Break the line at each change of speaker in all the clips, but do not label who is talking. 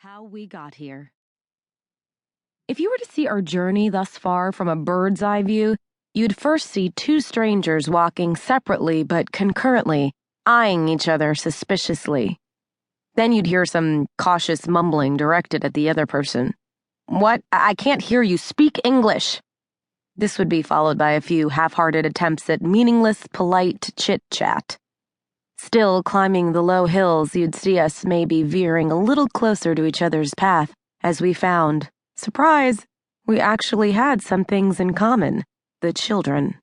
How we got here. If you were to see our journey thus far from a bird's eye view, you'd first see two strangers walking separately but concurrently, eyeing each other suspiciously. Then you'd hear some cautious mumbling directed at the other person. "What? I can't hear you. Speak English." This would be followed by a few half-hearted attempts at meaningless, polite chit-chat. Still climbing the low hills, you'd see us maybe veering a little closer to each other's path as we found, surprise, we actually had some things in common, the children.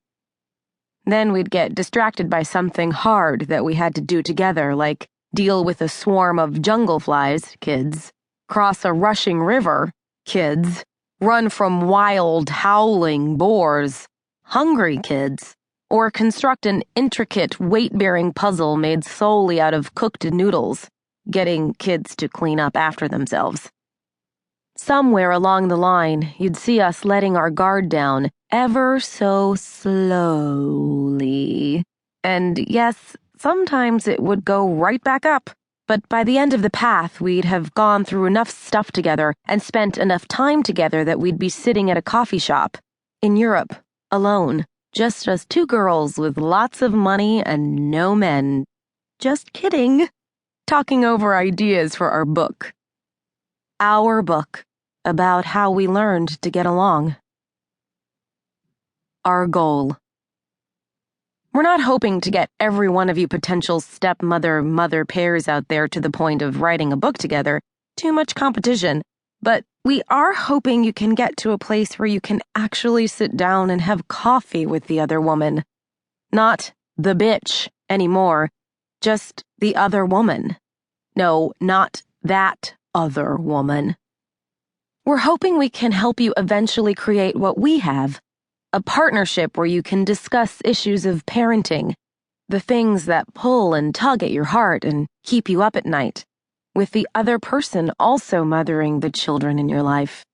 Then we'd get distracted by something hard that we had to do together, like deal with a swarm of jungle flies, kids, cross a rushing river, kids, run from wild, howling boars, hungry kids, or construct an intricate, weight-bearing puzzle made solely out of cooked noodles, getting kids to clean up after themselves. Somewhere along the line, you'd see us letting our guard down ever so slowly. And yes, sometimes it would go right back up. But by the end of the path, we'd have gone through enough stuff together and spent enough time together that we'd be sitting at a coffee shop in Europe, alone. Just us two girls with lots of money and no men. Just kidding. Talking over ideas for our book. Our book, about how we learned to get along. Our goal. We're not hoping to get every one of you potential stepmother-mother pairs out there to the point of writing a book together. Too much competition. But we are hoping you can get to a place where you can actually sit down and have coffee with the other woman. Not the bitch anymore, just the other woman. No, not that other woman. We're hoping we can help you eventually create what we have, a partnership where you can discuss issues of parenting, the things that pull and tug at your heart and keep you up at night, with the other person also mothering the children in your life.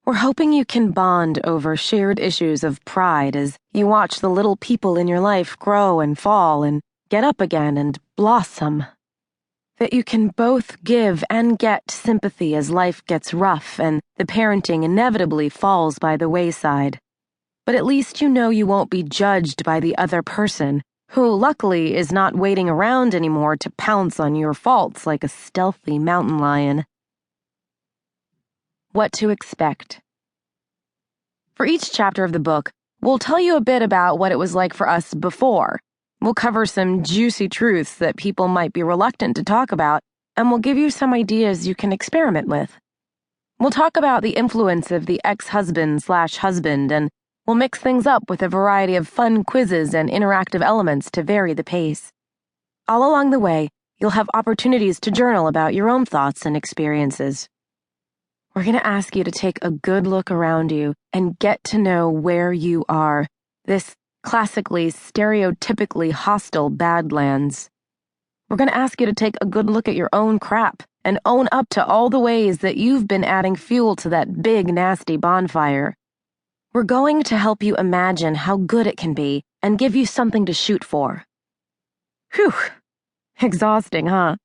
We're hoping you can bond over shared issues of pride as you watch the little people in your life grow and fall and get up again and blossom. That you can both give and get sympathy as life gets rough and the parenting inevitably falls by the wayside. But at least you know you won't be judged by the other person, who luckily is not waiting around anymore to pounce on your faults like a stealthy mountain lion. What to expect. For each chapter of the book, we'll tell you a bit about what it was like for us before. We'll cover some juicy truths that people might be reluctant to talk about, and we'll give you some ideas you can experiment with. We'll talk about the influence of the ex-husband/husband, and we'll mix things up with a variety of fun quizzes and interactive elements to vary the pace. All along the way, you'll have opportunities to journal about your own thoughts and experiences. We're going to ask you to take a good look around you and get to know where you are, this classically, stereotypically hostile Badlands. We're going to ask you to take a good look at your own crap and own up to all the ways that you've been adding fuel to that big, nasty bonfire. We're going to help you imagine how good it can be and give you something to shoot for. Whew. Exhausting, huh?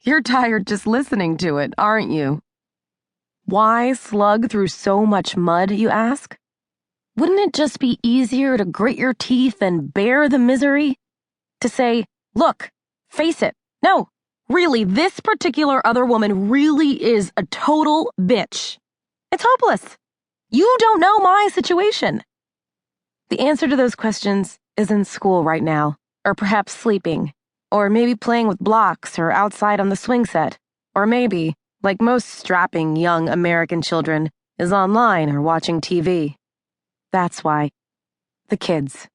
You're tired just listening to it, aren't you? Why slug through so much mud, you ask? Wouldn't it just be easier to grit your teeth and bear the misery? To say, look, face it. No, really, this particular other woman really is a total bitch. It's hopeless. You don't know my situation. The answer to those questions is in school right now, or perhaps sleeping, or maybe playing with blocks or outside on the swing set, or maybe, like most strapping young American children, is online or watching TV. That's why. The kids.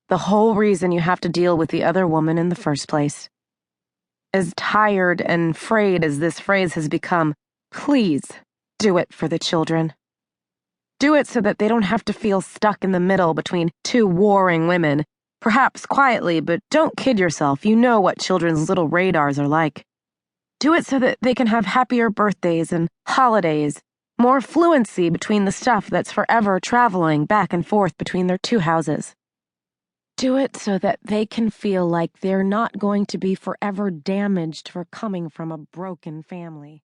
The whole reason you have to deal with the other woman in the first place. As tired and frayed as this phrase has become, please do it for the children. Do it so that they don't have to feel stuck in the middle between two warring women. Perhaps quietly, but don't kid yourself, you know what children's little radars are like. Do it so that they can have happier birthdays and holidays, more fluency between the stuff that's forever traveling back and forth between their two houses. Do it so that they can feel like they're not going to be forever damaged for coming from a broken family.